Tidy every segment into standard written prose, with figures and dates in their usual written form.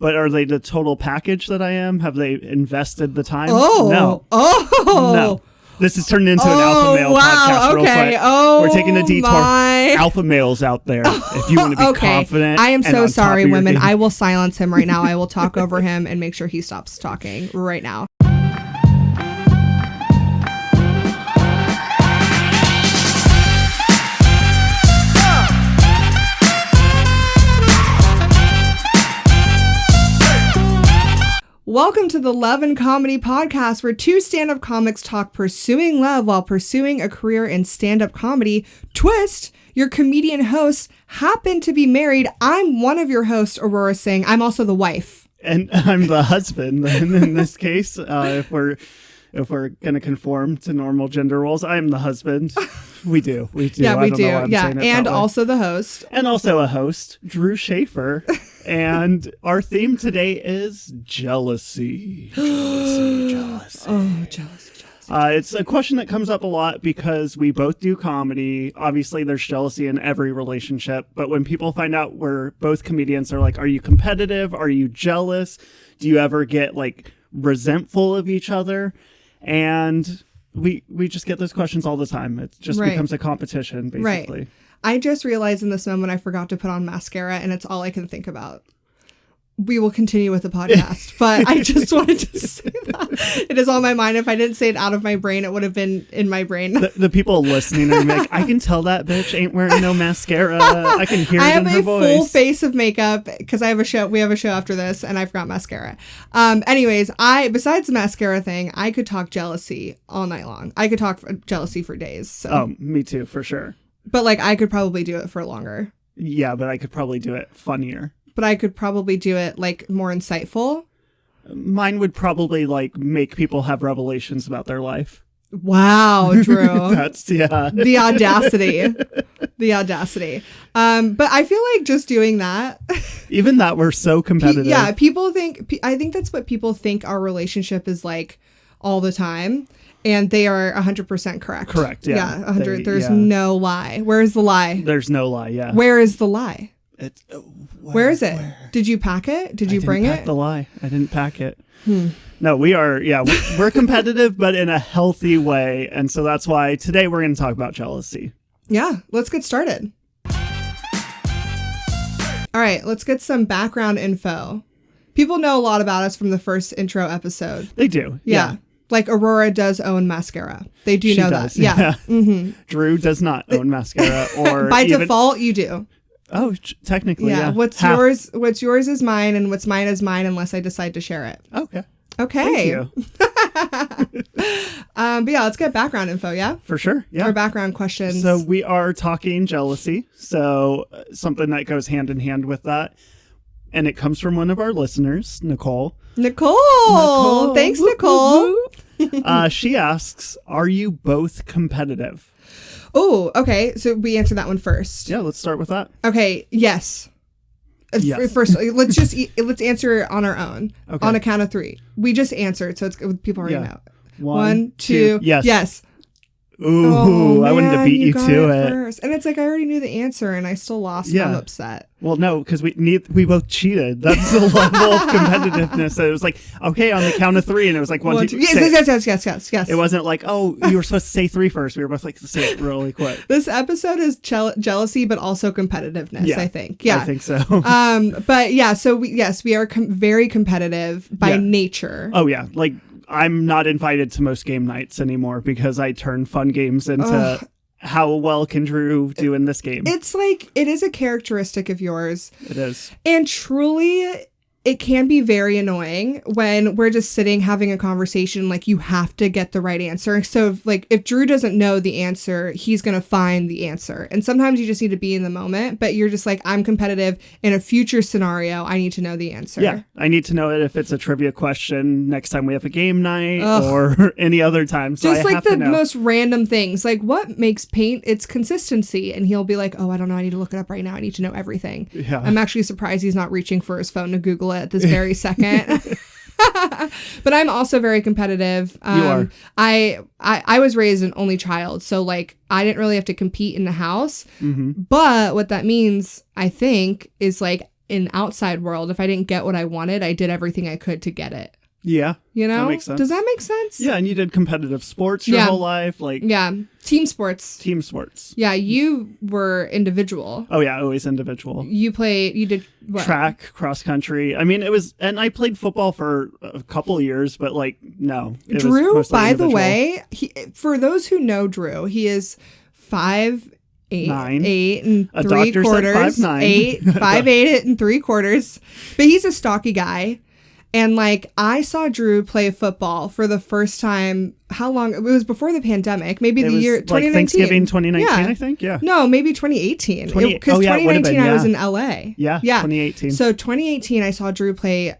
But are they the total package that I am? Have they invested the time? Oh. No. Oh. No. This has turned into an alpha male podcast real quick. We're taking a detour. Alpha males out there, if you want to be confident. I am so sorry, women. Game. I will silence him right now. I will talk over him and make sure he stops talking right now. Welcome to the Love and Comedy Podcast, where two stand-up comics talk pursuing love while pursuing a career in stand-up comedy. Twist, your comedian hosts happen to be married. I'm one of your hosts, Aurora Singh. I'm also the wife. And I'm the husband in this case. If we're going to conform to normal gender roles, I'm the husband. We do. Yeah, we do. Yeah, and also the host. And also a host, Drew Shafer. And our theme today is jealousy. Jealousy. Oh, jealousy. It's a question that comes up a lot because we both do comedy. Obviously, there's jealousy in every relationship. But when people find out we're both comedians, they're like, are you competitive? Are you jealous? Do you ever get like resentful of each other? And we just get those questions all the time. It just becomes a competition, basically. Right. I just realized in this moment I forgot to put on mascara, and it's all I can think about. We will continue with the podcast, but I just wanted to say that. It is on my mind. If I didn't say it out of my brain, it would have been in my brain. The people listening are like, I can tell that bitch ain't wearing no mascara. I can hear it in her voice. I have a full face of makeup because I have a show. We have a show after this, and I forgot mascara. Anyways, besides the mascara thing, I could talk jealousy all night long. I could talk jealousy for days. So. Oh, me too, for sure. But like, I could probably do it for longer. Yeah, but I could probably do it funnier. But I could probably do it like more insightful. Mine would probably like make people have revelations about their life. Wow, Drew. That's the audacity. The audacity. But I feel like just doing that. Even that, we're so competitive. Yeah, I think that's what people think our relationship is like all the time. And they are 100% correct. Correct, yeah. Yeah, 100. There's no lie. Where is the lie? There's no lie, yeah. Where is the lie? It's where is it? Where? Did you pack it? Did you bring it? I didn't pack the lie. I didn't pack it. No, we are, we're competitive, but in a healthy way. And so that's why today we're going to talk about jealousy. Yeah, let's get started. All right, let's get some background info. People know a lot about us from the first intro episode. They do. Yeah. Like Aurora does own mascara. They do know that. Yeah. Mm-hmm. Drew does not own mascara or by default you do. Oh, technically, yeah. What's yours is mine, and what's mine is mine unless I decide to share it. Okay. Thank you. But yeah, let's get background info, yeah? For sure, yeah. Or background questions. So we are talking jealousy, so something that goes hand in hand with that. And it comes from one of our listeners, Nicole. Nicole! Thanks, Nicole. She asks, are you both competitive? Oh, okay. So we answer that one first. Yeah, let's start with that. Okay, yes. First, let's answer on our own. Okay. On a count of 3. We just answered, so it's people already know. 1, 2, yes. Yes. Ooh, man, I wanted to beat you to it. First. And it's like, I already knew the answer and I still lost. Yeah. I'm upset. Well, no, because we both cheated. That's the level of competitiveness. So it was like, okay, on the count of 3. And it was like, 1, 2, 3. Yes. It wasn't like, oh, you were supposed to say 3 first. We were both like, say it really quick. This episode is jealousy, but also competitiveness, I think. Yeah. I think so. But yeah, so we are very competitive by nature. Oh, yeah. Like, I'm not invited to most game nights anymore because I turn fun games into how well can Drew do in this game. It's like, it is a characteristic of yours. It is. And truly, it can be very annoying when we're just sitting having a conversation, like you have to get the right answer. So if Drew doesn't know the answer, he's going to find the answer. And sometimes you just need to be in the moment, but you're just like, I'm competitive in a future scenario. I need to know the answer. Yeah. I need to know it if it's a trivia question next time we have a game night or any other time. So just like the most random things, like what makes paint its consistency. And he'll be like, oh, I don't know. I need to look it up right now. I need to know everything. Yeah. I'm actually surprised he's not reaching for his phone to Google at this very second. But I'm also very competitive. You are. I was raised an only child, so like I didn't really have to compete in the house. Mm-hmm. But what that means, I think, is like in outside world, if I didn't get what I wanted, I did everything I could to get it. Yeah. You know? That makes sense. Does that make sense? Yeah, and you did competitive sports your whole life. Like yeah. Team sports. Team sports. Yeah, you were individual. Oh, yeah, always individual. You did what? Track, cross country. I mean, and I played football for a couple of years, but like, no. Drew, by the way, for those who know Drew, he is 5'8", 8 and a 3/4, 5'8" and 3/4, but he's a stocky guy. And like, I saw Drew play football for the first time. How long? It was before the pandemic. Maybe the year 2019. Like Thanksgiving 2019, yeah. I think. Yeah. No, maybe 2018. Because 2019 I was in LA. Yeah. 2018. So 2018, I saw Drew play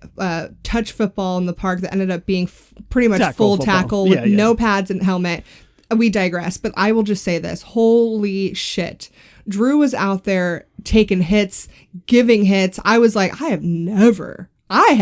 touch football in the park that ended up being pretty much full tackle with no pads and helmet. We digress, but I will just say this. Holy shit. Drew was out there taking hits, giving hits. I was like, I have never. I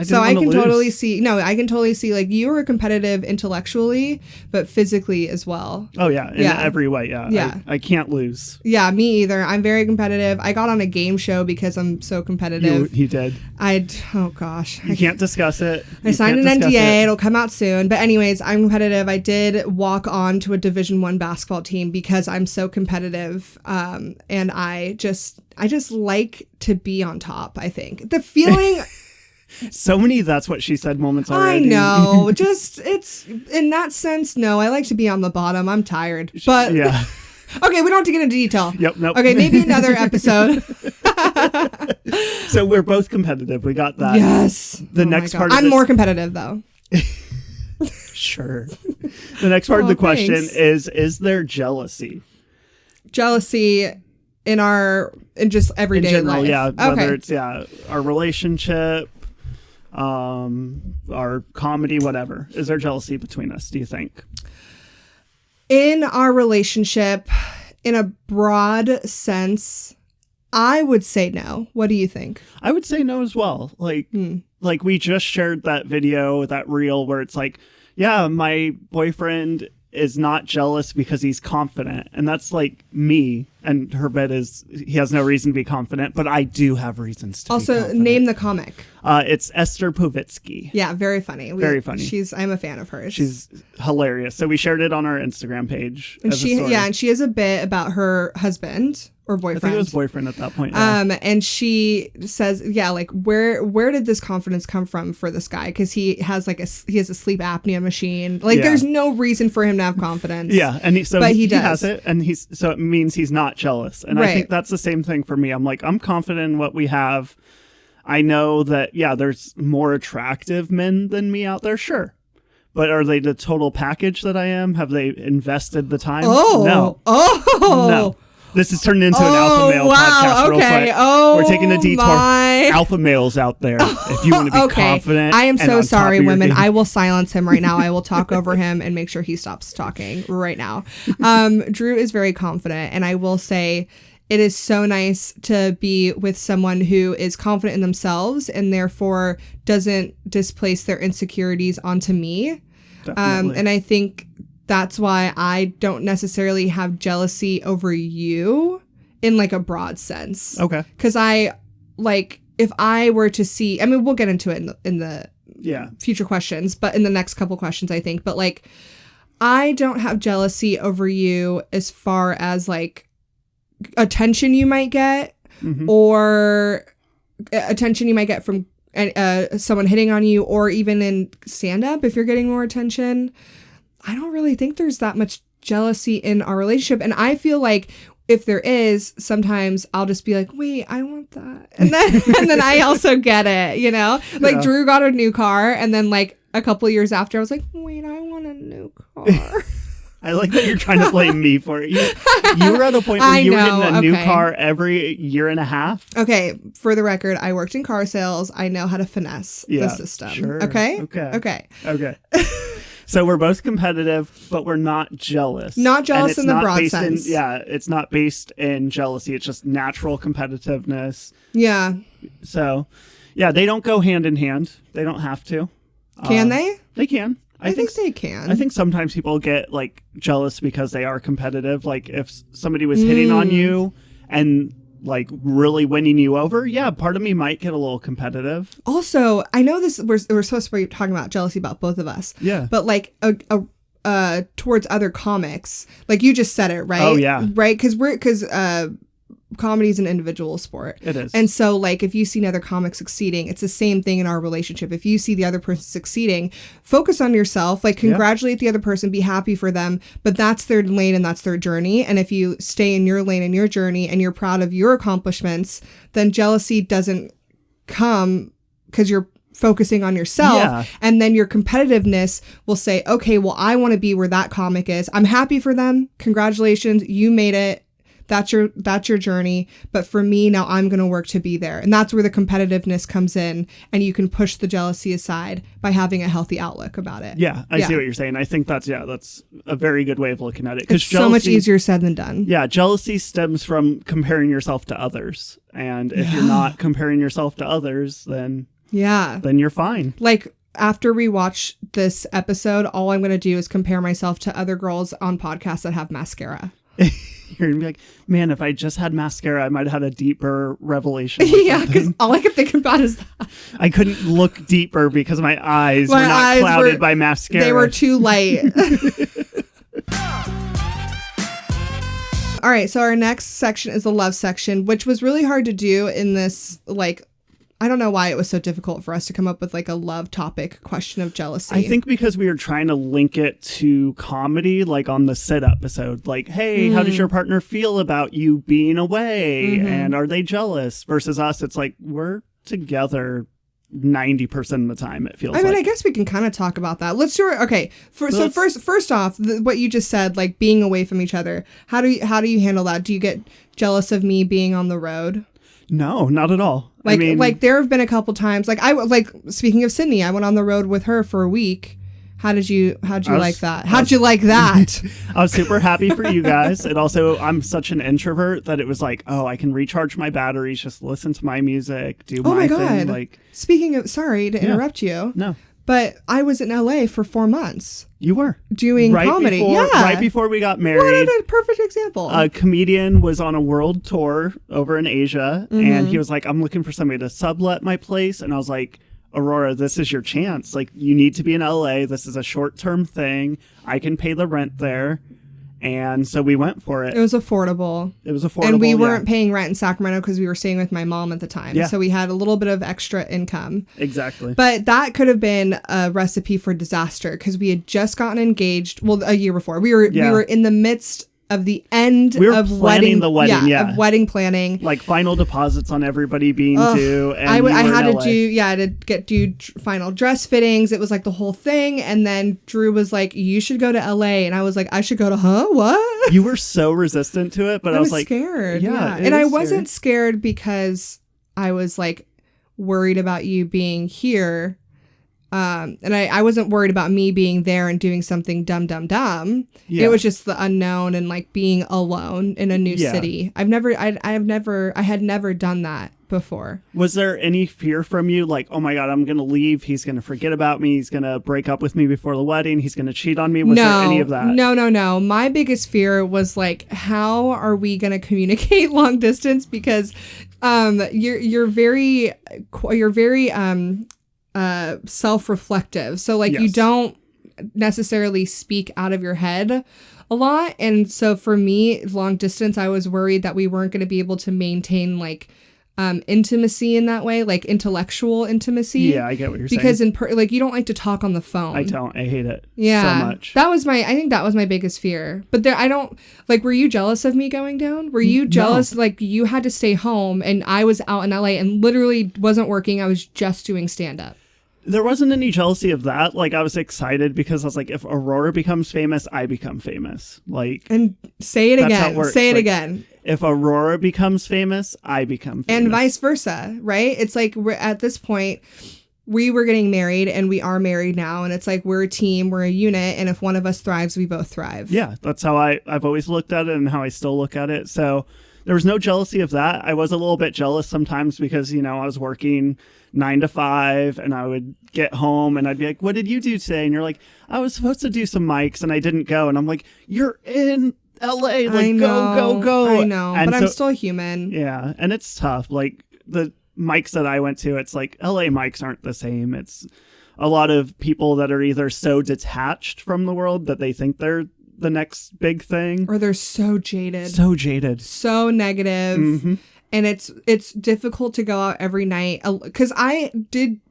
so I can totally see. No, I can totally see. Like, you were competitive intellectually, but physically as well. Oh yeah, in every way. Yeah. I can't lose. Yeah, me either. I'm very competitive. I got on a game show because I'm so competitive. You did. Oh gosh. You can't discuss it. I signed an NDA. It'll come out soon. But anyways, I'm competitive. I did walk on to a Division I basketball team because I'm so competitive. And I just like to be on top, I think. The feeling... So many that's what she said moments already. I know. Just, it's... In that sense, no. I like to be on the bottom. I'm tired. But... Yeah. Okay, we don't have to get into detail. Yep, nope. Okay, maybe another episode. So we're both competitive. We got that. Yes. The next part of I'm more competitive, though. Sure. The next part of the question is there jealousy? Jealousy... in just everyday in general, life. Yeah. Okay. Whether it's our relationship, our comedy, whatever. Is there jealousy between us, do you think? In our relationship, in a broad sense, I would say no. What do you think? I would say no as well. Like we just shared that video, that reel where it's like, yeah, my boyfriend is not jealous because he's confident. And that's like me. And her bit is he has no reason to be confident, but I do have reasons to be confident. Name the comic. It's Esther Povitsky. Yeah, very funny. Very funny. I'm a fan of hers. She's hilarious. So we shared it on our Instagram page. And she has a bit about her husband or boyfriend. I think it was boyfriend at that point. Yeah. And she says, like, where did this confidence come from for this guy? Because he has a sleep apnea machine. Like, there's no reason for him to have confidence. Yeah, and he does. Has it, and so it means he's not jealous. And I think that's the same thing for me. I'm like, I'm confident in what we have. I know that there's more attractive men than me out there, sure. But are they the total package that I am? Have they invested the time? No. No. This has turned into an alpha male podcast real quick. We're taking a detour. Alpha males out there, if you want to be confident. I am so sorry, women. I will silence him right now. I will talk over him and make sure he stops talking right now. Drew is very confident, and I will say it is so nice to be with someone who is confident in themselves and therefore doesn't displace their insecurities onto me. And I think that's why I don't necessarily have jealousy over you in like a broad sense. Okay. Because if I were to see, I mean, we'll get into it in the future questions, but in the next couple questions, I think. But like, I don't have jealousy over you as far as like attention you might get or attention you might get from someone hitting on you, or even in stand-up if you're getting more attention. I don't really think there's that much jealousy in our relationship. And I feel like if there is, sometimes I'll just be like, wait, I want that. And then I also get it, you know? Like Drew got a new car, and then like a couple of years after I was like, wait, I want a new car. I like that you're trying to blame me for it. You were at a point where you were getting a new car every year and a half. Okay, for the record, I worked in car sales. I know how to finesse the system. Sure. Okay. So we're both competitive, but we're not jealous. Not jealous in the broad sense. It's not based in jealousy. It's just natural competitiveness. Yeah. So, they don't go hand in hand. They don't have to. Can they? They can. I think they can. I think sometimes people get like jealous because they are competitive. Like if somebody was hitting on you and like really winning you over, yeah, part of me might get a little competitive. Also, I know this, we're supposed to be talking about jealousy about both of us. Yeah. But like towards other comics, like you just said it, right? Oh, yeah. Right? Because comedy is an individual sport. It is. And so like if you see another comic succeeding, it's the same thing in our relationship. If you see the other person succeeding, focus on yourself, like congratulate the other person, be happy for them, but that's their lane and that's their journey. And if you stay in your lane and your journey and you're proud of your accomplishments, then jealousy doesn't come because you're focusing on yourself. And then your competitiveness will say, okay, well, I want to be where that comic is. I'm happy for them. Congratulations. You made it. That's your journey. But for me, now I'm going to work to be there. And that's where the competitiveness comes in. And you can push the jealousy aside by having a healthy outlook about it. Yeah, I see what you're saying. I think that's a very good way of looking at it. It's so much easier said than done. Yeah, jealousy stems from comparing yourself to others. And if you're not comparing yourself to others, then you're fine. Like, after we watch this episode, all I'm going to do is compare myself to other girls on podcasts that have mascara. You're going to be like, man, if I just had mascara, I might have had a deeper revelation. Yeah, because all I could think about is that. I couldn't look deeper because my eyes were not clouded by mascara. They were too light. All right, so our next section is the love section, which was really hard to do in this, like, I don't know why it was so difficult for us to come up with like a love topic question of jealousy. I think because we were trying to link it to comedy, like on the Sit episode, like, hey, how does your partner feel about you being away? And are they jealous? Versus us, it's like, we're together 90% of the time, it feels like. I mean, I guess we can kind of talk about that. Let's do it. Okay. So first off, what you just said, like being away from each other, how do you handle that? Do you get jealous of me being on the road? No, not at all. Like there have been a couple times, speaking of Sydney, I went on the road with her for a week. How'd you like that? How'd you like that? I was super happy for you guys. And also, I'm such an introvert that it was like, oh, I can recharge my batteries, just listen to my music, do my thing. Oh my God. Like, speaking of, sorry to interrupt you. No. But I was in LA for 4 months. You were doing comedy. Right before we got married. What a perfect example. A comedian was on a world tour over in Asia, and he was like, I'm looking for somebody to sublet my place. And I was like, Aurora, this is your chance. Like, you need to be in LA. This is a short-term thing. I can pay the rent there. And so we went for it. It was affordable. And we weren't paying rent in Sacramento because we were staying with my mom at the time. Yeah. So we had a little bit of extra income. Exactly. But that could have been a recipe for disaster because we had just gotten engaged. Well, a year before. We were in the midst of the end of planning the wedding, of wedding planning, like final deposits on everybody being due. And I had to do final dress fittings. It was like the whole thing. And then Drew was like, "You should go to LA," and I was like, "I should go to what?" You were so resistant to it, but I was like scared. Yeah, and I wasn't scared because I was like worried about you being here. And I wasn't worried about me being there and doing something dumb. Yeah. It was just the unknown and like being alone in a new city. I had never done that before. Was there any fear from you? Like, oh my God, I'm going to leave. He's going to forget about me. He's going to break up with me before the wedding. He's going to cheat on me. Was there any of that? No. My biggest fear was like, how are we going to communicate long distance? Because, you're very self-reflective, so like you don't necessarily speak out of your head a lot, and so for me, long distance, I was worried that we weren't going to be able to maintain like intimacy in that way, like intellectual intimacy. Yeah, I get what you're saying. Because like you don't like to talk on the phone. I don't. I hate it. Yeah, so much. I think that was my biggest fear. But I don't like. Were you jealous of me going down? Were you jealous? No. Like you had to stay home, and I was out in LA and literally wasn't working. I was just doing stand up. There wasn't any jealousy of that. Like, I was excited because I was like, if Aurora becomes famous, I become famous. Like, and say it again. Say it again. If Aurora becomes famous, I become famous. And vice versa, right? It's like we're at this point, we were getting married and we are married now. And it's like we're a team, we're a unit. And if one of us thrives, we both thrive. Yeah, that's how I've always looked at it and how I still look at it. So there was no jealousy of that. I was a little bit jealous sometimes because, I was working 9 to 5 and I would get home and I'd be like, what did you do today? And you're like, I was supposed to do some mics and I didn't go. And I'm like, you're in LA, like I know, go. I know, And but I'm so- still human. Yeah, and it's tough. Like the mics that I went to, it's like LA mics aren't the same. It's a lot of people that are either so detached from the world that they think they're the next big thing. Or they're so jaded. So jaded. So negative. Mm-hmm. And it's difficult to go out every night. Because I did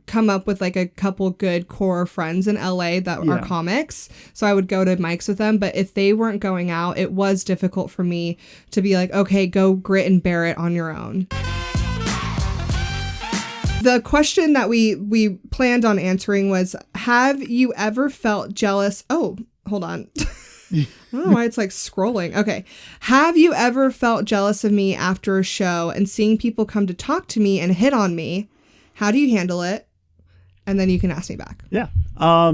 come up with like a couple good core friends in LA that are Yeah. comics. So I would go to mics with them. But if they weren't going out, it was difficult for me to be like, okay, go grit and bear it on your own. The question that we planned on answering was, have you ever felt jealous? Oh, hold on. I don't know why it's like scrolling. Okay. Have you ever felt jealous of me after a show and seeing people come to talk to me and hit on me? How do you handle it? And then you can ask me back. Yeah.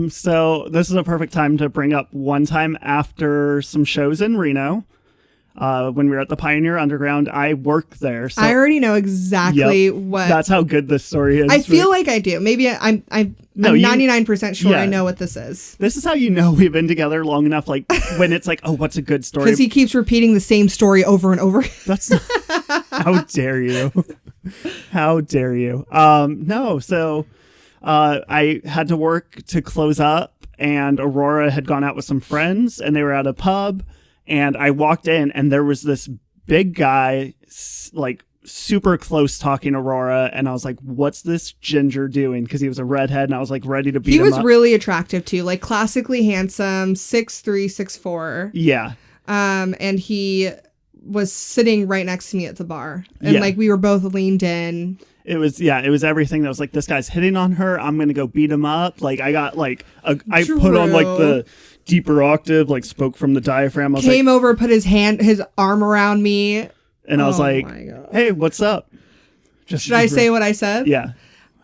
So this is a perfect time to bring up one time after some shows in Reno. When we were at the Pioneer Underground, I worked there. So I already know exactly what. that's how good this story is. I feel like I do. Maybe I'm No, you- 99% sure yeah. I know what this is. This is how you know we've been together long enough, like when it's like, oh, what's a good story? Because he keeps repeating the same story over and over. That's not, how dare you? How dare you? No, so I had to work to close up, and Aurora had gone out with some friends, and they were at a pub, and I walked in, and there was this big guy, like super close talking to Aurora, and I was like, what's this ginger doing? Because he was a redhead, and I was like ready to beat He him was up. really attractive too, like classically handsome, 6'3", 6'4". Yeah. And he was sitting right next to me at the bar, and Yeah. like we were both leaned in. It was everything that was like, this guy's hitting on her. I'm going to go beat him up. Like I got like, I put on like the deeper octave, like spoke from the diaphragm. I was Came like, over, put his arm around me. and I was Oh like, my God. hey, what's up? Should I say what I said? Yeah.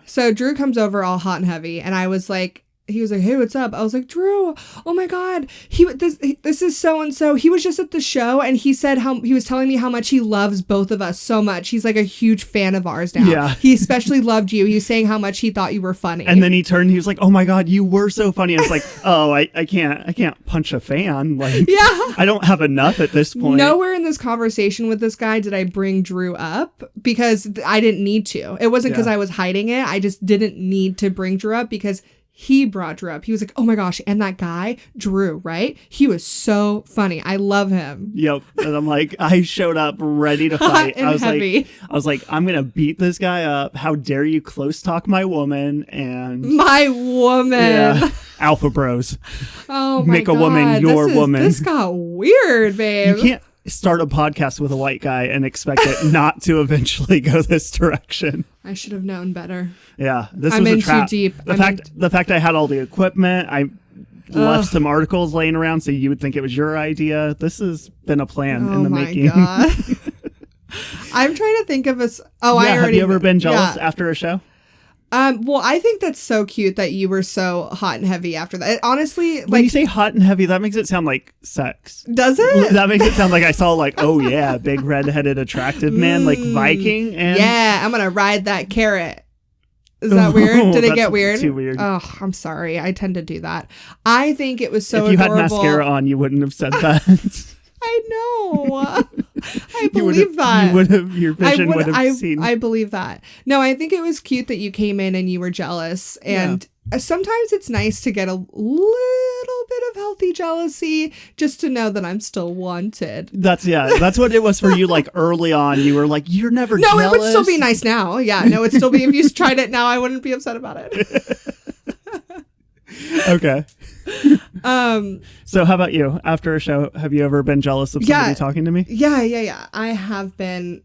So Drew comes over all hot and heavy, and I was like, he was like, hey, what's up? I was like, Drew, oh my God, this is so and so. He was just at the show, and he said he was telling me how much he loves both of us so much. He's like a huge fan of ours now. Yeah. He especially loved you. He was saying how much he thought you were funny. And then he turned, he was like, oh my God, you were so funny. And it's like, oh, I can't punch a fan. Like, yeah. I don't have enough at this point. Nowhere in this conversation with this guy did I bring Drew up because I didn't need to. It wasn't because Yeah. I was hiding it. I just didn't need to bring Drew up because he brought Drew up. He was like, oh my gosh. And that guy, Drew, right? He was so funny. I love him. Yep. And I'm like, I showed up ready to fight. and heavy. I was like, I'm going to beat this guy up. How dare you close talk my woman? And My woman. yeah, alpha bros. Oh my Make a God. woman your woman. This got weird, babe. You can't start a podcast with a white guy and expect it not to eventually go this direction. I should have known better. Yeah, this I'm was in a trap. too deep. The fact I had all the equipment, I left some articles laying around so you would think it was your idea. This has been a plan in the making. Oh my God. I'm trying to think of a. Oh, Yeah, I already. have you ever been jealous Yeah. after a show? Well, I think that's so cute that you were so hot and heavy after that. Honestly, When like, you say hot and heavy, that makes it sound like sex. does it? That makes it sound like I saw like, oh yeah, big red-headed attractive man like Viking. And Yeah, I'm gonna ride that carrot. Is that weird? Did it That's get weird? too weird. Oh, I'm sorry. I tend to do that. I think it was so if you adorable. had mascara on, you wouldn't have said that. I know. I You would believe have- that. You would have. Your vision would have seen. I believe that. No, I think it was cute that you came in and you were jealous. And sometimes it's nice to get a little bit of healthy jealousy just to know that I'm still wanted. That's what it was for you. Like early on, you were like, "You're never No, jealous." it would still be nice now. Yeah, no, it'd still be. If you tried it now, I wouldn't be upset about it. Okay. Um. So how about you? After a show, have you ever been jealous of somebody talking to me? Yeah. I have been.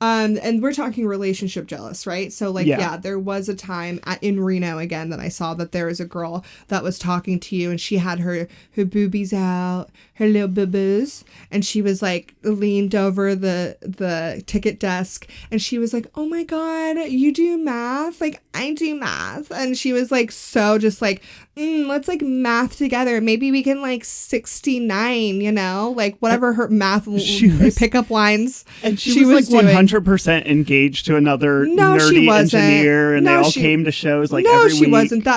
And we're talking relationship jealous, right? So like, yeah, there was a time in Reno again that I saw that there was a girl that was talking to you and she had her boobies out, her little boo-boos, and she was like leaned over the ticket desk and she was like, oh my God, you do math? Like, I do math. And she was like, so just like, let's like math together. Maybe we can like 69, you know, like whatever her math pickup lines. And she was like 100% engaged to another nerdy engineer, and they all came to shows like every week.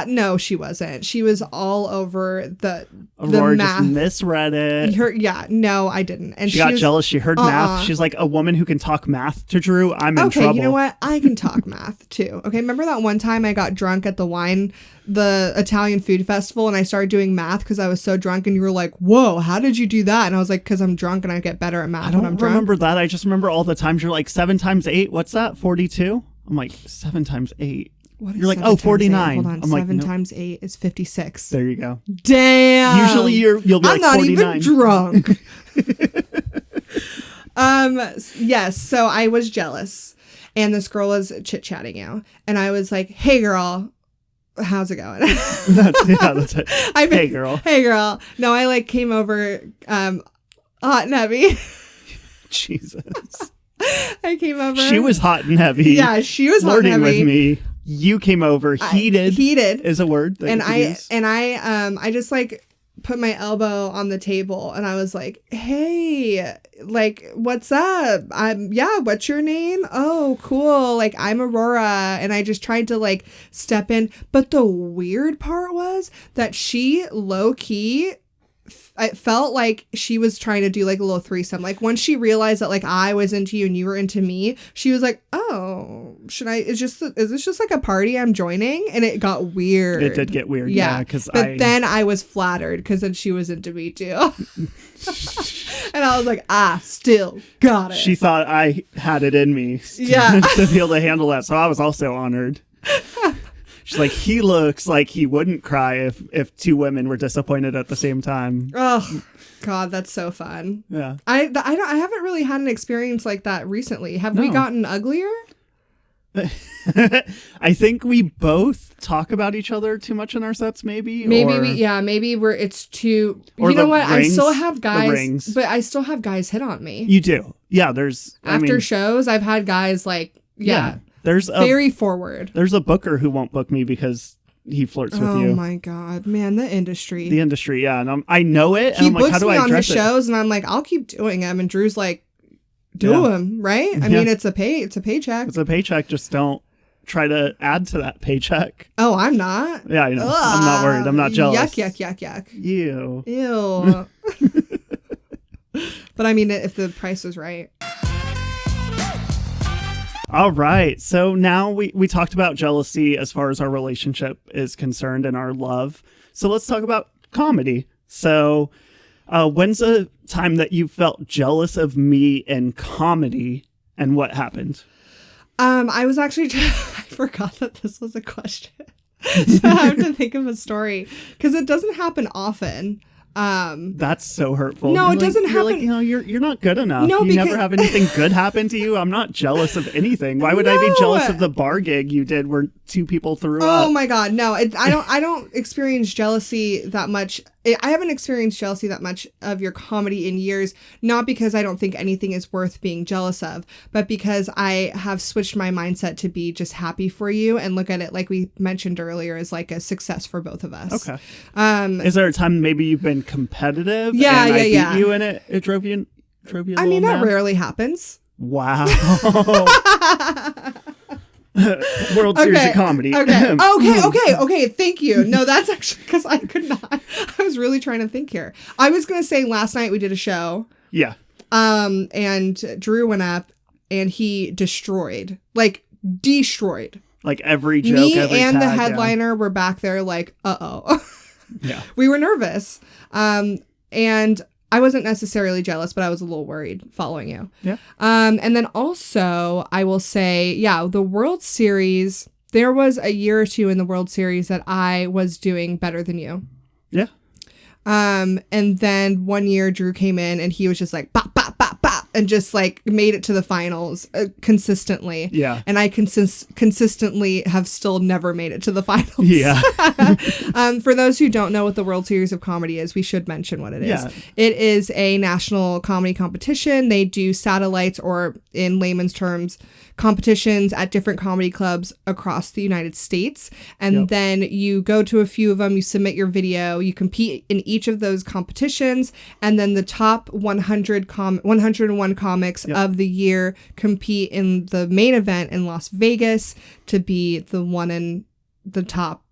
No, she wasn't. She was all over the Aurora math. just misread it. No, I didn't. And she got jealous. She heard math. She's like, a woman who can talk math to Drew, I'm in trouble. Okay, you know what? I can talk math too. Okay, remember that one time I got drunk at the Italian food festival, and I started doing math because I was so drunk, and you were like, whoa, how did you do that? And I was like, because I'm drunk and I get better at math when I'm drunk. I don't remember that. I just remember all the times you're like, 7 times 8, what's that, 42? I'm like, 7 times 8. You're like, 49. Hold on, I'm 7 like, times 8 is 56. There you go. Damn. Usually you'll be like, I'm not 49. even drunk. Yes, so I was jealous, and this girl was chit-chatting you, and I was like, hey girl, how's it going? That's it. Hey girl. Hey girl. No, I like came over hot and heavy. Jesus. I came over. She was hot and heavy. Yeah, she was hot and heavy. Flirting with me. You came over heated. Heated is a word that and you could use. I just like put my elbow on the table, and I was like, hey, like, what's up? What's your name? Oh, cool. Like, I'm Aurora. And I just tried to like step in. But the weird part was that she low key, it felt like she was trying to do like a little threesome. Like, once she realized that like I was into you and you were into me, she was like, oh, is this just like a party I'm joining? And it got weird. It did get weird. Yeah. Then I was flattered because then she was into me too. And I was like, still got it. She thought I had it in me to be able to handle that. So I was also honored. She's like, he looks like he wouldn't cry if 2 women were disappointed at the same time. Oh, God, that's so fun. Yeah. I haven't really had an experience like that recently. Have we gotten uglier? I think we both talk about each other too much in our sets, maybe. Maybe it's too. You know what? I still have guys, but I still have guys hit on me. You do, yeah. After shows, I've had guys like, There's very forward. There's a booker who won't book me because he flirts with you. Oh my God, man, the industry, yeah. And I know it. And he I'm like, books how do me I on his address shows, and I'm like, I'll keep doing them. And Drew's like, do them, right? I mean, it's a paycheck. It's a paycheck. Just don't try to add to that paycheck. Oh, I'm not. Yeah, I know. I'm not worried. I'm not jealous. Yuck. Ew. But I mean, if the price is right. All right. So now we talked about jealousy as far as our relationship is concerned and our love. So let's talk about comedy. So when's a time that you felt jealous of me in comedy, and what happened? I was actually, I forgot that this was a question. So I have to think of a story because it doesn't happen often. That's so hurtful. No, it doesn't happen. You're not good enough. No, you never have anything good happen to you. I'm not jealous of anything. Why would I be jealous of the bar gig you did where 2 people threw up? Oh my God, no! I don't experience jealousy that much. I haven't experienced jealousy that much of your comedy in years, not because I don't think anything is worth being jealous of, but because I have switched my mindset to be just happy for you and look at it, like we mentioned earlier, as like a success for both of us. Okay. Is there a time maybe you've been competitive? Yeah, and I yeah. beat you and it drove you I mean, that rarely happens. Wow. World Series of Comedy. Okay. Thank you. No, that's actually because I could not. I was really trying to think here. I was going to say last night we did a show. Yeah. And Drew went up and he destroyed. Like every joke, Me every and tag, the headliner were back there like, uh-oh. Yeah. We were nervous. And I wasn't necessarily jealous, but I was a little worried following you. Yeah. And then also, I will say, the World Series, there was a year or 2 in the World Series that I was doing better than you. Yeah. And then one year Drew came in and he was just like, bop, bop, bop, bop. and just like made it to the finals consistently. Yeah. And I consistently have still never made it to the finals. Yeah. For those who don't know what the World Series of Comedy is, we should mention what it is. Yeah. It is a national comedy competition. They do satellites, or in layman's terms, competitions at different comedy clubs across the United States. And then you go to a few of them, you submit your video, you compete in each of those competitions, and then the top 101 comics of the year compete in the main event in Las Vegas to be the one in the top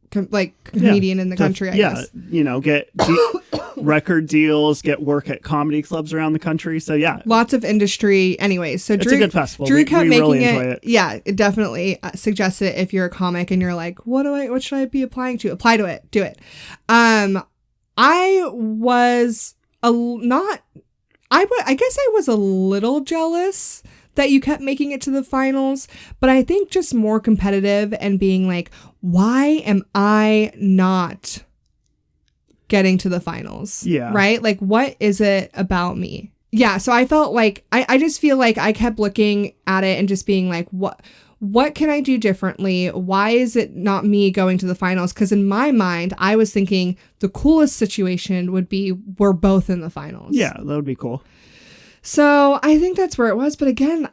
comedian in the country, I guess. You know, get record deals, get work at comedy clubs around the country. So yeah, lots of industry. Anyways, so it's a good festival. Drew kept making really enjoy it. Yeah, it definitely suggests it if you're a comic and you're like, what should I be applying to? Apply to it. Do it. I was I guess I was a little jealous that you kept making it to the finals, but I think just more competitive and being like, why am I not getting to the finals? Yeah. Right? Like, what is it about me? Yeah. So I felt like, I just feel like I kept looking at it and just being like, what can I do differently? Why is it not me going to the finals? Because in my mind, I was thinking the coolest situation would be we're both in the finals. Yeah, that would be cool. So I think that's where it was. But again,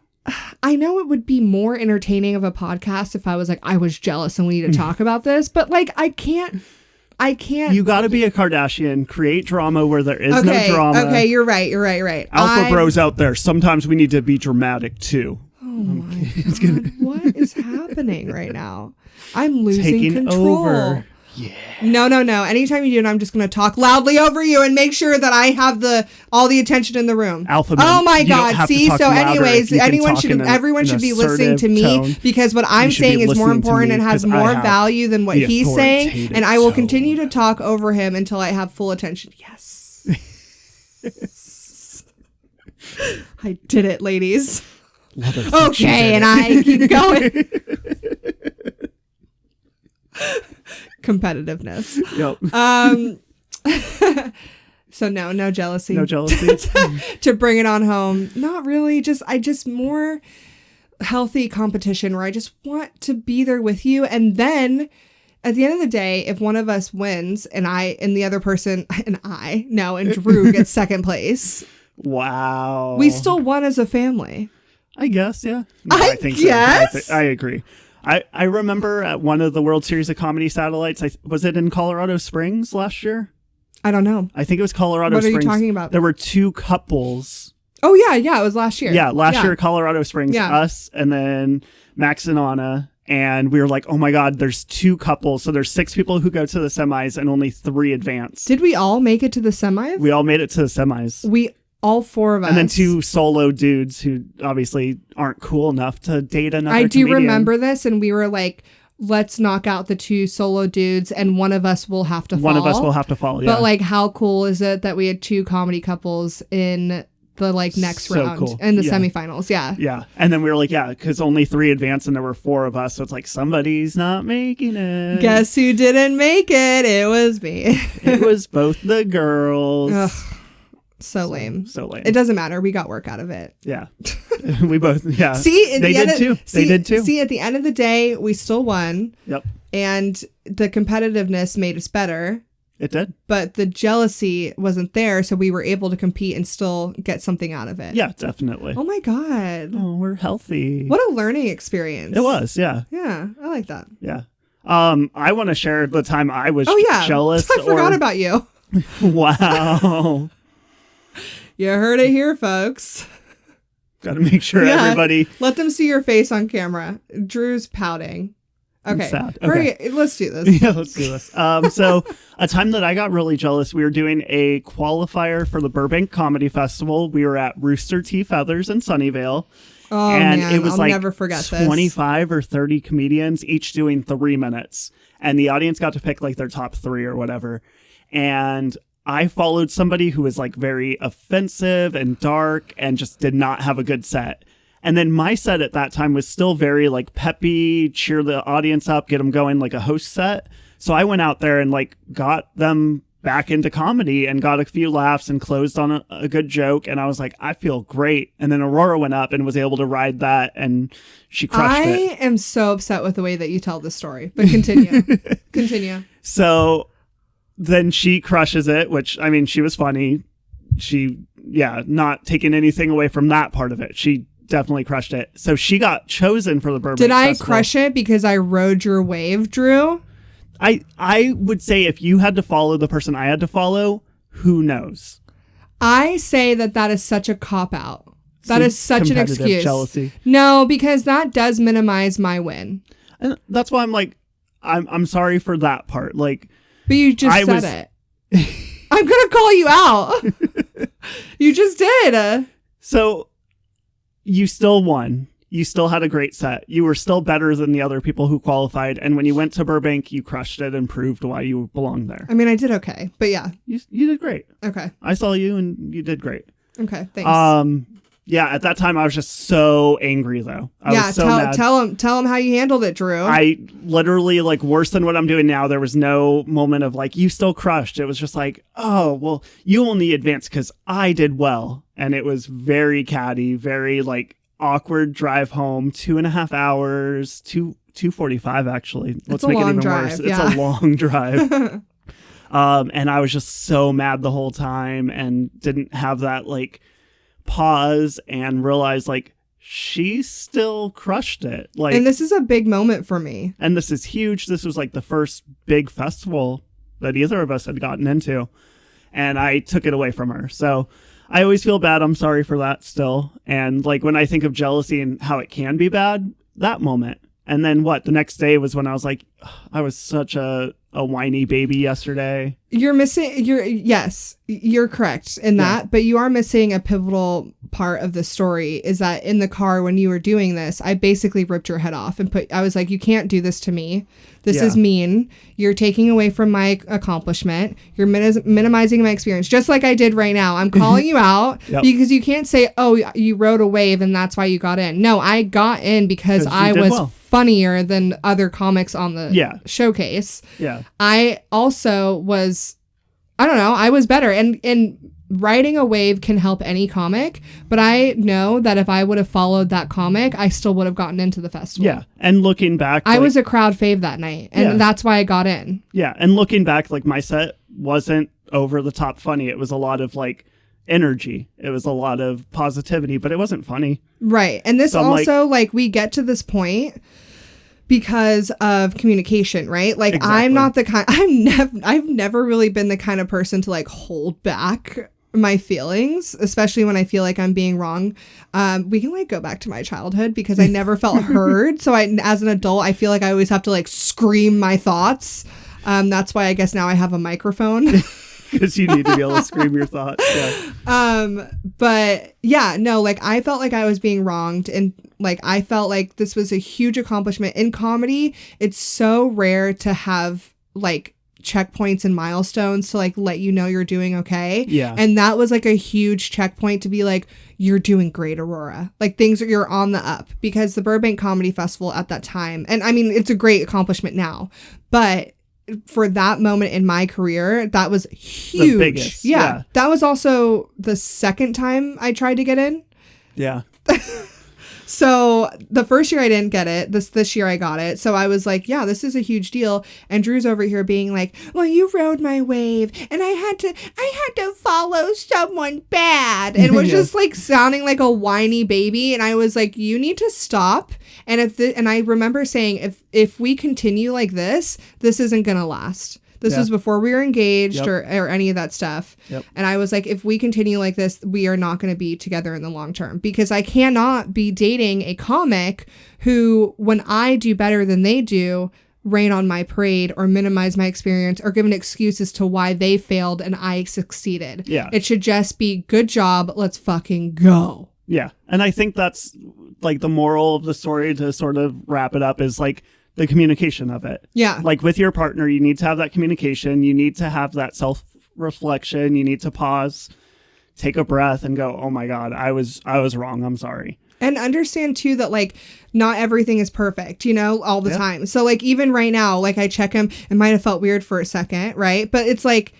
I know it would be more entertaining of a podcast if I was like, I was jealous and we need to talk about this. But like, I can't. You got to be a Kardashian, create drama where there is no drama. Okay, you're right. Alpha bros out there, sometimes we need to be dramatic too. Oh my God. What is happening right now? I'm losing Taking control. over. Yeah. No. Anytime you do it, I'm just going to talk loudly over you and make sure that I have all the attention in the room. Alpha. Oh my God. See, so anyways, everyone should be listening to me tone. Because what I'm saying is more important and has more value than what he's saying. And I will continue to talk over him until I have full attention. Yes. I did it, ladies. Okay, and I keep going. Competitiveness. Yep. So no jealousy. No jealousy. To bring it on home. Not really. I just more healthy competition where I just want to be there with you. And then at the end of the day, if one of us wins and the other person and Drew gets second place. Wow. We still won as a family. I guess, yeah. No, I think guess. So. I agree. I remember at one of the World Series of Comedy satellites, was it in Colorado Springs last year? I don't know. I think it was Colorado Springs. What are you talking about? There were two couples. Oh, yeah, it was last year. Yeah, last year at Colorado Springs, us and then Max and Anna. And we were like, oh my God, there's two couples. So there's 6 people who go to the semis and only 3 advance. Did we all make it to the semis? We all made it to the semis. All 4 of us. And then 2 solo dudes who obviously aren't cool enough to date another I do comedian. remember this, and we were like, let's knock out the 2 solo dudes, and one of us will have to fall. One of us will have to fall, yeah. But like, how cool is it that we had 2 comedy couples in the next round in the semifinals? Yeah. Yeah. And then we were like, because only 3 advanced and there were 4 of us. So it's like, somebody's not making it. Guess who didn't make it? It was me. It was both the girls. Ugh. So lame. So lame. It doesn't matter. We got work out of it. Yeah. We both, See, they did too. See, at the end of the day, we still won. Yep. And the competitiveness made us better. It did. But the jealousy wasn't there, so we were able to compete and still get something out of it. Yeah, definitely. Oh my God. Oh, we're healthy. What a learning experience. It was, yeah. Yeah, I like that. Yeah. I want to share the time I was jealous. I forgot about you. Wow. You heard it here, folks. Got to make sure everybody... Let them see your face on camera. Drew's pouting. Okay. Sad. Okay. Let's do this. Yeah, let's do this. So a time that I got really jealous, we were doing a qualifier for the Burbank Comedy Festival. We were at Rooster T. Feathers in Sunnyvale. Oh, and man. it was I'll never forget 25 or 30 comedians, each doing 3 minutes. And the audience got to pick their top 3 or whatever. And I followed somebody who was very offensive and dark and just did not have a good set. And then my set at that time was still very peppy, cheer the audience up, get them going, a host set. So I went out there and got them back into comedy and got a few laughs and closed on a good joke. And I was like, I feel great. And then Aurora went up and was able to ride that, and she crushed it. I am so upset with the way that you tell this story, but continue. Continue. So then she crushes it, which, I mean, she was funny. Not taking anything away from that part of it. She definitely crushed it. So she got chosen for the Burbank Did I Festival. crush it because I rode your wave, Drew? I would say if you had to follow the person I had to follow, who knows? I say that is such a cop-out. That is such an excuse. Jealousy. No, because that does minimize my win. And that's why I'm like, I'm sorry for that part. Like, but you just said it. I'm going to call you out. You just did. So you still won. You still had a great set. You were still better than the other people who qualified. And when you went to Burbank, you crushed it and proved why you belonged there. I mean, I did okay, but yeah. You did great. Okay. I saw you and you did great. Okay, thanks. Yeah, at that time I was just so angry though. I was so mad. Tell him how you handled it, Drew. I literally, like, worse than what I'm doing now. There was no moment of like, you still crushed. It was just like, oh, well, you only advanced because I did well. And it was very catty, very like awkward drive home, 2.5 hours, 2:45 actually. Let's make it even worse. Yeah. It's a long drive. And I was just so mad the whole time and didn't have that like pause and realize like she still crushed it. Like, and this is a big moment for me. And this is huge. This was like the first big festival that either of us had gotten into. And I took it away from her. So I always feel bad. I'm sorry for that still. And like when I think of jealousy and how it can be bad, that moment. And then the next day was when I was like, I was such a whiny baby yesterday. Yes, you're correct in that, but you are missing a pivotal part of the story, is that in the car when you were doing this, I basically ripped your head off and I was like, you can't do this to me. This is mean. You're taking away from my accomplishment. You're minimizing my experience, just like I did right now. I'm calling you out because you can't say, oh, you rode a wave and that's why you got in. No, I got in because I was funnier than other comics on the showcase. Yeah. I also was, I don't know, I was better. And riding a wave can help any comic, but I know that if I would have followed that comic, I still would have gotten into the festival. Yeah. And looking back, I was a crowd fave that night, and that's why I got in. Yeah. And looking back, like, my set wasn't over the top funny. It was a lot of like energy. It was a lot of positivity, but it wasn't funny. Right. And this also, like, we get to this point because of communication, right? Like, exactly. I'm not the kind, I've never really been the kind of person to like hold back my feelings, especially when I feel like I'm being wrong. We can like go back to my childhood because I never felt heard. So as an adult, I feel like I always have to like scream my thoughts. That's why I guess now I have a microphone. Because you need to be able to scream your thoughts. Yeah. But yeah, no, like I felt like I was being wronged, and like I felt like this was a huge accomplishment in comedy. It's so rare to have like checkpoints and milestones to like let you know you're doing okay. Yeah. And that was like a huge checkpoint to be like, you're doing great, Aurora. Like you're on the up, because the Burbank Comedy Festival at that time, and I mean, it's a great accomplishment now, but for that moment in my career, that was huge. The biggest, yeah. That was also the second time I tried to get in. Yeah. So the first year I didn't get it. This year I got it. So I was like, yeah, this is a huge deal. And Drew's over here being like, well, you rode my wave and I had to follow someone bad, and was just like sounding like a whiny baby. And I was like, you need to stop. And and I remember saying, if we continue like this isn't going to last. This was before we were engaged or any of that stuff. Yep. And I was like, if we continue like this, we are not going to be together in the long term, because I cannot be dating a comic who, when I do better than they do, rain on my parade or minimize my experience or give an excuse as to why they failed and I succeeded. Yeah. It should just be, good job, let's fucking go. Yeah. And I think that's like the moral of the story, to sort of wrap it up, is like the communication of it. Yeah. Like with your partner, you need to have that communication. You need to have that self-reflection. You need to pause, take a breath, and go, oh my God, I was wrong. I'm sorry. And understand too that like not everything is perfect, all the time. So like even right now, like I check him, it might have felt weird for a second, right? But it's like,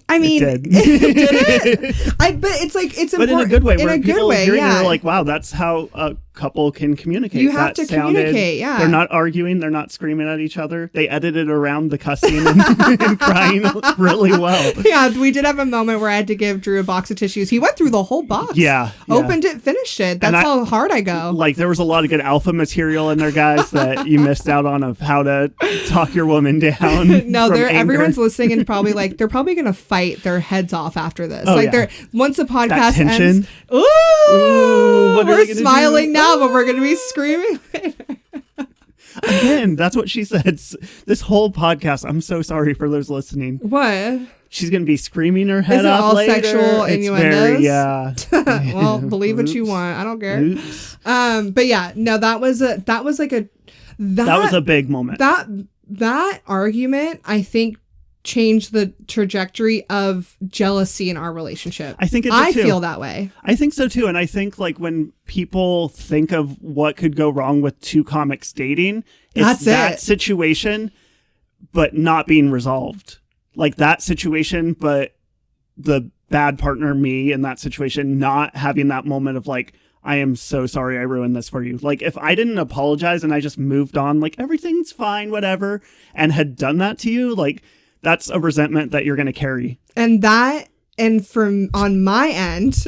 I mean, It did. did it? But it's like, it's But important. in a good way, In where a people good way, hearing it yeah. are like, wow, that's how a couple can communicate. You have That to communicate, yeah. They're not arguing. They're not screaming at each other. They edited around the cussing and crying really well. Yeah, we did have a moment where I had to give Drew a box of tissues. He went through the whole box. Yeah. Opened it, finished it. That's how hard I go. Like, there was a lot of good alpha material in there, guys, that you missed out on, of how to talk your woman down. No, from anger. everyone's listening and probably like, they're probably going to fight their heads off after this. Oh, like, yeah. they're once the That podcast tension. ends. Ooh, what are we're we gonna smiling do? now, but we're going to be screaming later. Again, that's what she said. This whole podcast, I'm so sorry for those listening. What? She's going to be screaming her head Is it off all later. sexual It's innuendos? very, yeah. Well, believe what you Oops. want. I don't care. Oops. But yeah, no, that was a big moment. That argument, I think, changed the trajectory of jealousy in our relationship. I think it did I too. feel that way. I think so too. And I think, like, when people think of what could go wrong with two comics dating, it's That's that it. situation, but not being resolved. Like that situation, but the bad partner, me, in that situation, not having that moment of like, I am so sorry I ruined this for you. Like, if I didn't apologize and I just moved on, like, everything's fine, whatever, and had done that to you, like, that's a resentment that you're going to carry. And from on my end,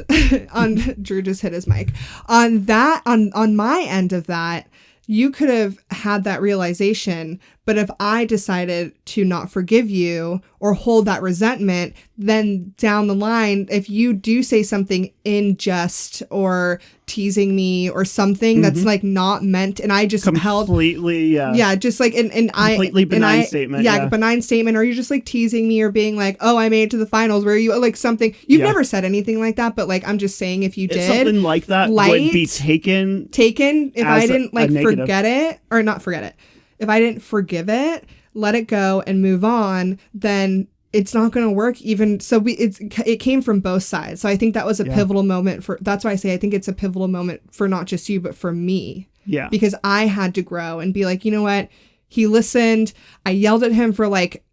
on Drew just hit his mic. On my end of that, you could have had that realization, but if I decided to not forgive you or hold that resentment, then down the line, if you do say something in jest or teasing me or something that's like not meant, and I just Completely, yeah, just like completely benign statement. Yeah, benign statement, or you're just like teasing me or being like, oh, I made it to the finals, where you like something you've never said anything like that, but like I'm just saying, if you did something like that would be taken if I didn't like negative. forget it or not forget it, if I didn't forgive it, let it go and move on, then it's not going to work. Even so, it came from both sides. So I think that was a pivotal moment that's why I say I think it's a pivotal moment for not just you, but for me. Yeah. Because I had to grow and be like, you know what? He listened. I yelled at him for like,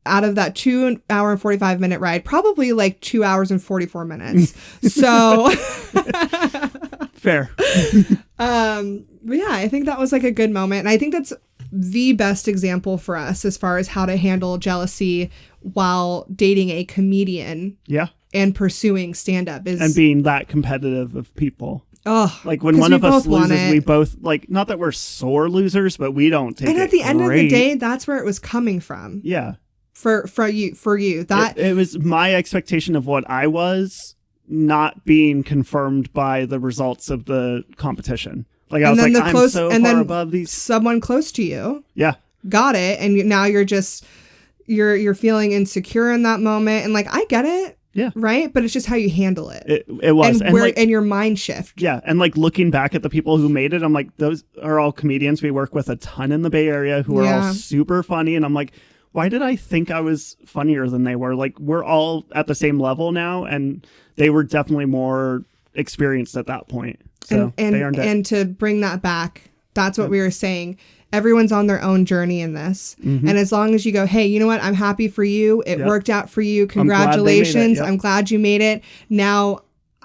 out of that 2 hour and 45 minute ride, probably like 2 hours and 44 minutes. So fair. But yeah, I think that was like a good moment. And I think that's the best example for us as far as how to handle jealousy while dating a comedian. Yeah. And pursuing stand-up and being that competitive of people. Oh, like when one of us loses, we both, like, not that we're sore losers, but we don't take it. And at the end of the day, that's where it was coming from. Yeah. For you, that it was my expectation of what I was not being confirmed by the results of the competition. Like, I was like, I'm so far above these. Someone close to you, got it, and now you're just you're feeling insecure in that moment, and like, I get it. Yeah. Right. But it's just how you handle it. It was. And your mind shift. Yeah. And like looking back at the people who made it, I'm like, those are all comedians we work with a ton in the Bay Area who are all super funny. And I'm like, why did I think I was funnier than they were? Like, we're all at the same level now. And they were definitely more experienced at that point. So they earned it. And to bring that back, that's what we were saying. Everyone's on their own journey in this. Mm-hmm. And as long as you go, hey, you know what? I'm happy for you. It worked out for you. Congratulations. I'm glad you made it. Now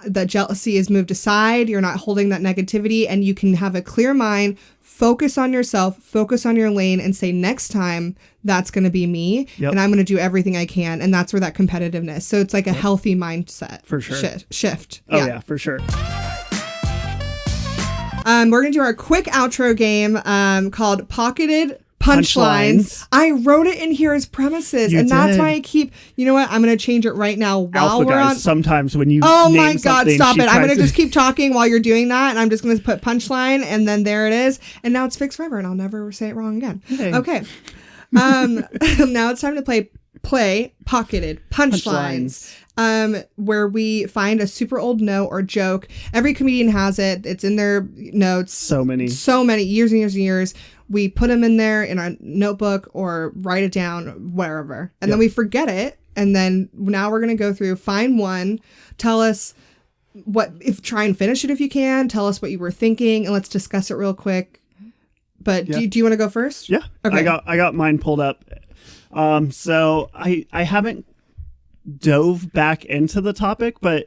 the jealousy is moved aside. You're not holding that negativity, and you can have a clear mind, focus on yourself, focus on your lane, and say, next time that's going to be me. Yep. And I'm going to do everything I can. And that's where that competitiveness. So it's like a healthy mindset. For sure. Shift. Oh yeah, for sure. We're going to do our quick outro game called Pocketed Punchlines. I wrote it in here as premises, that's why I keep, you know what? I'm going to change it right now while Alpha we're guys, on. Sometimes when you oh my God, stop it. I'm going to just keep talking while you're doing that. And I'm just going to put punchline, and then there it is. And now it's fixed forever, and I'll never say it wrong again. Okay. Now it's time to play Pocketed Punchlines. Where we find a super old note or joke. Every comedian has it. It's in their notes. So many years and years and years. We put them in there in our notebook or write it down wherever. And then we forget it. And then now we're going to go through, find one, tell us try and finish it if you can. Tell us what you were thinking, and let's discuss it real quick. But do you want to go first? Yeah. Okay. I got mine pulled up. So I haven't dove back into the topic, but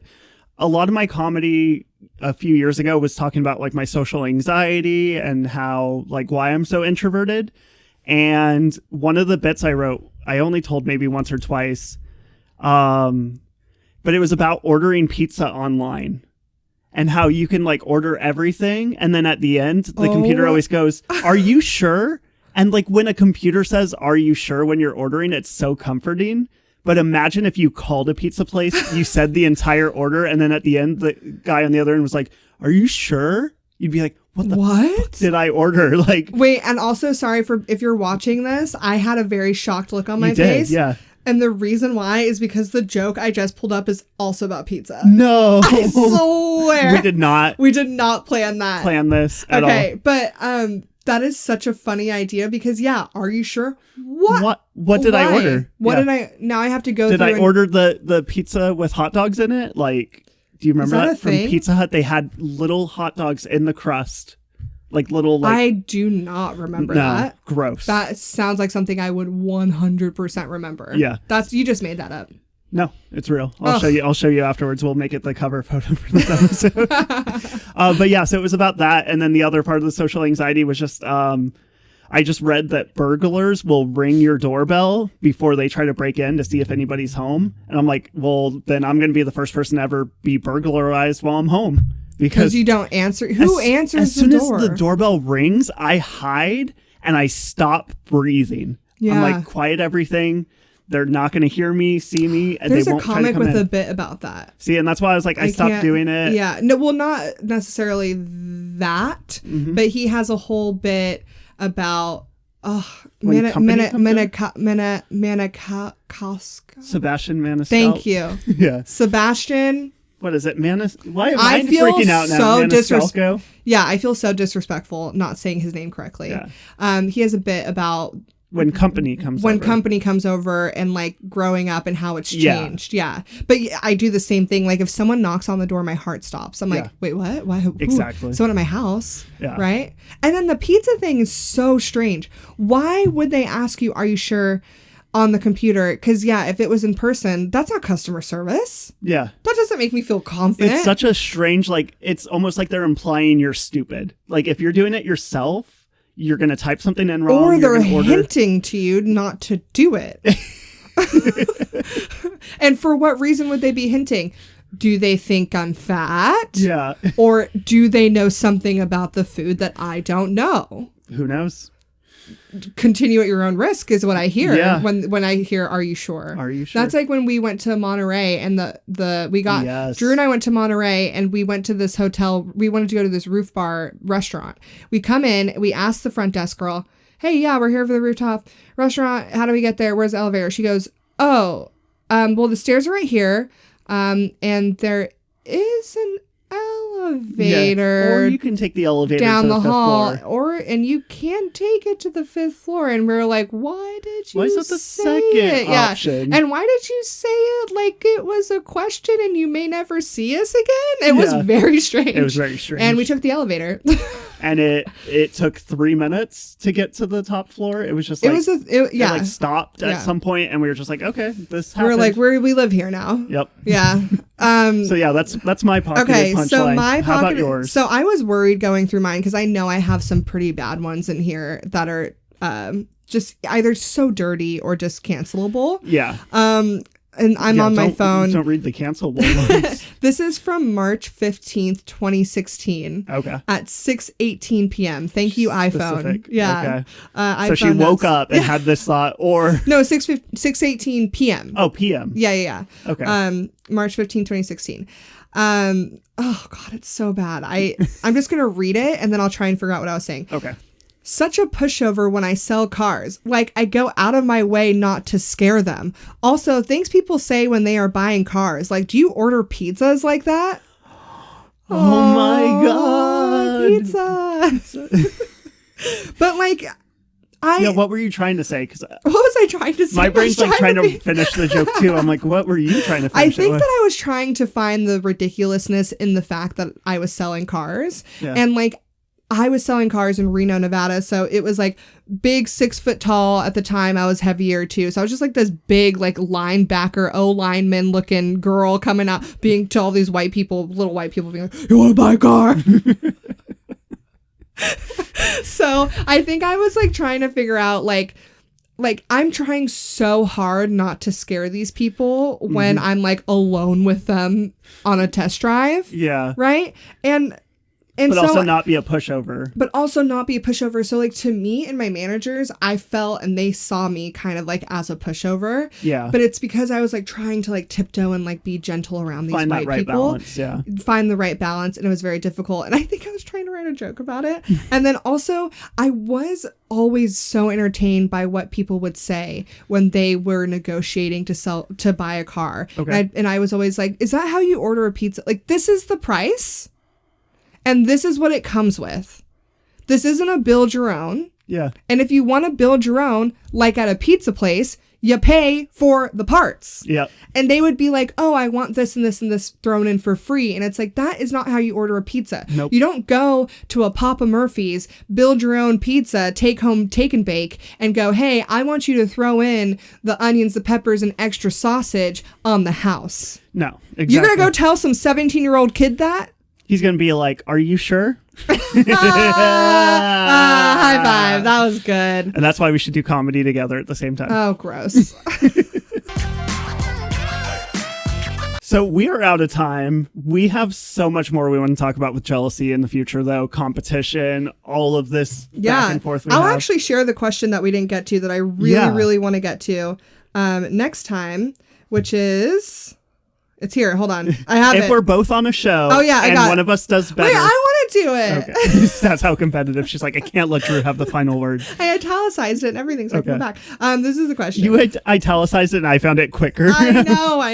a lot of my comedy a few years ago was talking about like my social anxiety and how like why I'm so introverted. And one of the bits I wrote, I only told maybe once or twice, but it was about ordering pizza online and how you can like order everything. And then at the end, the computer always goes, "Are you sure?" And like when a computer says, "Are you sure?" when you're ordering, it's so comforting. But imagine if you called a pizza place, you said the entire order, and then at the end, the guy on the other end was like, "Are you sure?" You'd be like, "What the fuck did I order?" Like, wait, and also sorry for if you're watching this, I had a very shocked look on my face. Yeah. And the reason why is because the joke I just pulled up is also about pizza. No. I swear. We did not plan that. Plan this at all. Okay, but that is such a funny idea because are you sure? What did I order? Now I have to go through. Did I and order the pizza with hot dogs in it? Like, do you remember that from thing? Pizza Hut? They had little hot dogs in the crust. Like little like I do not remember that. Gross. That sounds like something I would 100% remember. Yeah. You just made that up. No, it's real. I'll show you afterwards. We'll make it the cover photo for this episode. But yeah, so it was about that. And then the other part of the social anxiety was just I just read that burglars will ring your doorbell before they try to break in to see if anybody's home. And I'm like, well, then I'm going to be the first person to ever be burglarized while I'm home. Because you don't answer. Who answers the door? As soon as the doorbell rings, I hide and I stop breathing. Yeah. I'm like, quiet everything. They're not going to hear me, see me. And There's they won't a comic with in. a bit about that. See, and that's why I was like, I stopped doing it. Yeah. No, well, not necessarily that, but he has a whole bit about Sebastian Maniscalco. Thank you. Yeah. Sebastian. What is it? Why am I freaking out now? So yeah, I feel so disrespectful not saying his name correctly. Yeah. He has a bit about when company comes over and like growing up and how it's changed. Yeah. But I do the same thing. Like if someone knocks on the door, my heart stops. I'm like, wait, what? Why? Exactly. Someone at my house. Yeah. Right. And then the pizza thing is so strange. Why would they ask you, "Are you sure?" on the computer? Because if it was in person, that's not customer service. Yeah. That doesn't make me feel confident. It's such a strange, like, it's almost like they're implying you're stupid. Like if you're doing it yourself, you're going to type something in wrong. Or they're hinting to you not to do it. And for what reason would they be hinting? Do they think I'm fat? Yeah. Or do they know something about the food that I don't know? Who knows? Continue at your own risk is what I hear when I hear, "Are you sure?" Are you sure? That's like when we went to Monterey and Drew and I went to Monterey and we went to this hotel. We wanted to go to this roof bar restaurant. We come in, we ask the front desk girl, "Hey, we're here for the rooftop restaurant. How do we get there? Where's the elevator?" She goes, "Oh, well, the stairs are right here. And there is an elevator or you can take the elevator down to the fifth hall floor. and you can take it to the 5th floor." And we're like, why did you why is that the say second it? option? And why did you say it like it was a question and you may never see us again? It was very strange. It was very strange. And we took the elevator. And it took 3 minutes to get to the top floor. It was just like it like stopped at some point, and we were just like, okay, this happened. We're like, we live here now. Yep. Yeah. So yeah, that's my pocketed punchline. So how about yours? So I was worried going through mine because I know I have some pretty bad ones in here that are just either so dirty or just cancelable. Yeah. And I'm on my phone. Don't read the cancelable ones. This is from March 15th, 2016. Okay. At 6:18 p.m. Thank you, iPhone. Specific. Yeah. Okay. So she woke up and had this thought, or no, 6:18 p.m. Oh, p.m. Yeah. Okay. March 15th, 2016. Oh God, it's so bad. I'm just gonna read it and then I'll try and figure out what I was saying. Okay. Such a pushover when I sell cars. Like, I go out of my way not to scare them. Also, things people say when they are buying cars. Like, do you order pizzas like that? Oh my God. Pizza. But like, what were you trying to say? Because what was I trying to say? My brain's like trying to finish the joke too. I'm like, what were you trying to finish? I think that I was trying to find the ridiculousness in the fact that I was selling cars. Yeah. And like, I was selling cars in Reno, Nevada. So it was like big 6 foot tall at the time. I was heavier too. So I was just like this big, like linebacker, lineman looking girl coming out, being to all these white people, little white people being like, you want to buy a car? So I think I was like trying to figure out like I'm trying so hard not to scare these people when I'm like alone with them on a test drive. Yeah. Right. And but so, also not be a pushover. But also not be a pushover. So like to me and my managers, I felt and they saw me kind of like as a pushover. Yeah. But it's because I was like trying to like tiptoe and like be gentle around these Find white that right people. balance. Yeah. Find the right balance. And it was very difficult. And I think I was trying to write a joke about it. And then also I was always so entertained by what people would say when they were negotiating to buy a car. Okay. And I was always like, is that how you order a pizza? Like, this is the price. And this is what it comes with. This isn't a build your own. Yeah. And if you want to build your own, like at a pizza place, you pay for the parts. Yeah. And they would be like, oh, I want this and this and this thrown in for free. And it's like, that is not how you order a pizza. Nope. You don't go to a Papa Murphy's, build your own pizza, take home, take and bake, and go, hey, I want you to throw in the onions, the peppers, and extra sausage on the house. No, exactly. You're going to go tell some 17-year-old kid that? He's going to be like, are you sure? High five. That was good. And that's why we should do comedy together at the same time. Oh, gross. So we are out of time. We have so much more we want to talk about with jealousy in the future, though. Competition, all of this back and forth. I'll actually share the question that we didn't get to that I really want to get to next time, which is... It's here. Hold on. I have it. If we're both on a show and one of us does better. Wait, I want to do it. Okay. That's how competitive. She's like, I can't let Drew have the final word. I italicized it and everything, so I can go back. This is the question. You italicized it and I found it quicker. I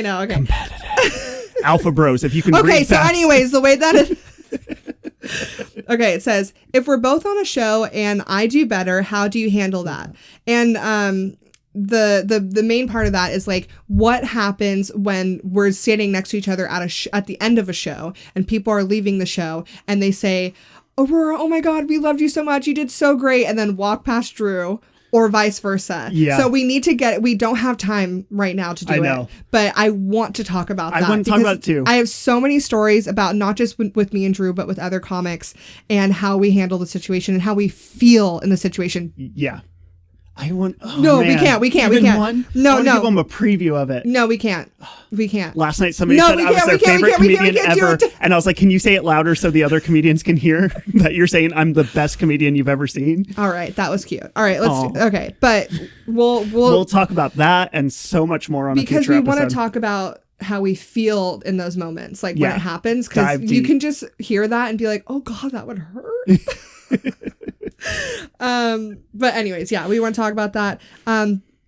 know. Okay. Competitive. Alpha bros, if you can read Okay, so fast. anyways, the way that it... Okay, it says, if we're both on a show and I do better, how do you handle that? And the main part of that is like, what happens when we're sitting next to each other at the end of a show and people are leaving the show and they say, Aurora, oh my God, we loved you so much, you did so great, and then walk past Drew, or vice versa. Yeah. So we don't have time right now to do it. But I want to talk about that. I want to talk about it too. I have so many stories about not just with me and Drew, but with other comics and how we handle the situation and how we feel in the situation. Yeah. I want. Oh, no, man. we can't. One? No. Give them a preview of it. No, we can't. Last night somebody said I was their favorite comedian ever, and I was like, "Can you say it louder so the other comedians can hear that you're saying I'm the best comedian you've ever seen?" All right, that was cute. All right, let's. Okay, but we'll talk about that and so much more on a future episode. Because we want to talk about how we feel in those moments, like when it happens, because you can just hear that and be like, "Oh God, that would hurt." But anyways, we want to talk about that.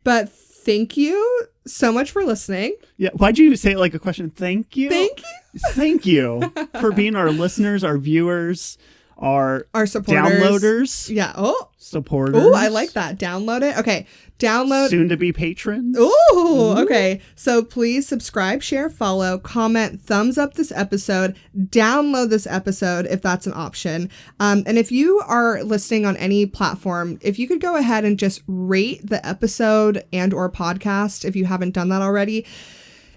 But thank you so much for listening. Yeah. Why'd you say it like a question? Thank you. Thank you for being our listeners, our viewers, our supporters, downloaders. Yeah. Supporters. Oh, I like that. Download it. Okay. Download. Soon to be patrons. Ooh. Okay. So please subscribe, share, follow, comment, thumbs up this episode, download this episode if that's an option. And if you are listening on any platform, if you could go ahead and just rate the episode and or podcast, if you haven't done that already,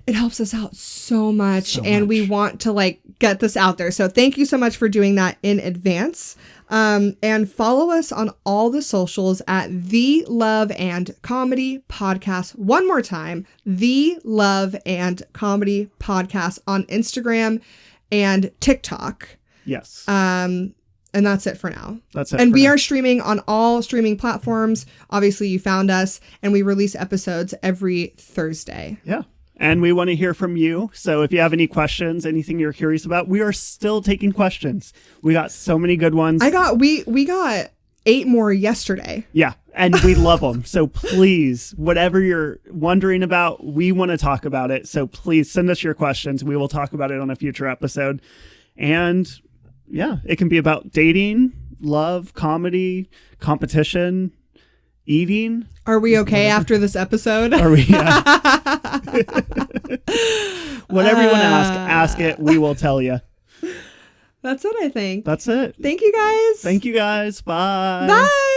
it helps us out so much. And we want to get this out there. So thank you so much for doing that in advance. And follow us on all the socials at The Love and Comedy Podcast. One more time, The Love and Comedy Podcast on Instagram and TikTok. Yes. And that's it for now. That's it. And we are streaming on all streaming platforms. Obviously, you found us, and we release episodes every Thursday. Yeah. And we want to hear from you. So if you have any questions, anything you're curious about, we are still taking questions. We got so many good ones. We got 8 more yesterday. Yeah. And we love them. So please, whatever you're wondering about, we want to talk about it. So please send us your questions. We will talk about it on a future episode. And yeah, it can be about dating, love, comedy, competition, eating. Are we okay after this episode? Are we? Yeah. Whatever you want to ask it. We will tell you. That's it, I think. That's it. Thank you guys. Thank you guys. Bye. Bye.